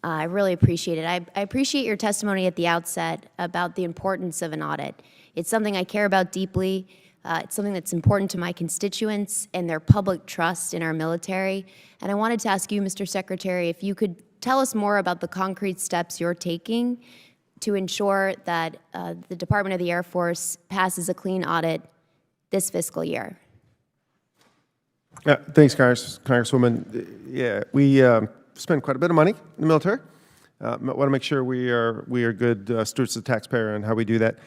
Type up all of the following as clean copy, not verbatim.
I really appreciate it. I appreciate your testimony at the outset about the importance of an audit. It's something I care about deeply. It's something that's important to my constituents and their public trust in our military. And I wanted to ask you, Mr. Secretary, if you could tell us more about the concrete steps you're taking to ensure that the Department of the Air Force passes a clean audit this fiscal year. Thanks, Congresswoman. Yeah, we spend quite a bit of money in the military. Want to make sure we are good stewards of the taxpayer and how we do that.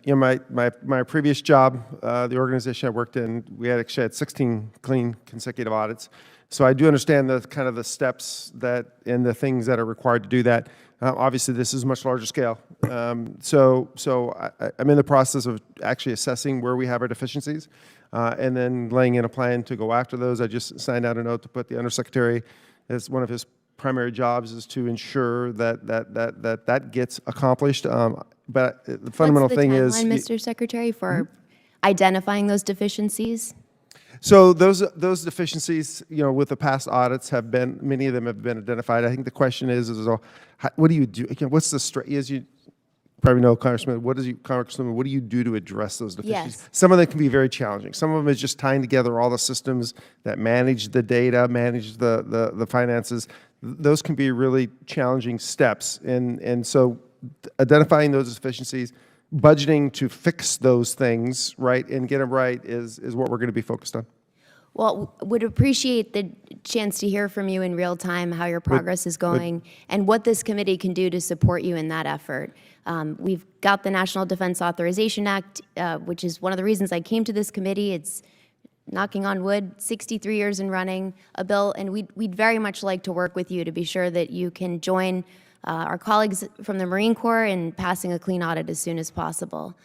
You know, my previous job, the organization I worked in, we actually had 16 clean consecutive audits. So I do understand the kind of the steps that and the things that are required to do that. Obviously, this is much larger scale. So I'm in the process of actually assessing where we have our deficiencies and then laying in a plan to go after those. I just signed out a note to put the Undersecretary as one of his primary jobs is to ensure that gets accomplished. But the fundamental thing is, what's the timeline, Mr. Secretary, for identifying those deficiencies? So those deficiencies, you know, with the past audits have been, many of them have been identified. I think the question is what do you do? What's the as you probably know, Congressman, what do you do to address those deficiencies? Yes. Some of them can be very challenging. Some of them is just tying together all the systems that manage the data, manage the finances. Those can be really challenging steps. And so identifying those deficiencies, budgeting to fix those things, right, and get them right is what we're going to be focused on. Well, would appreciate the chance to hear from you in real time how your progress is going and what this committee can do to support you in that effort. We've got the National Defense Authorization Act, which is one of the reasons I came to this committee. It's, knocking on wood, 63 years in running a bill, and we'd very much like to work with you to be sure that you can join our colleagues from the Marine Corps in passing a clean audit as soon as possible.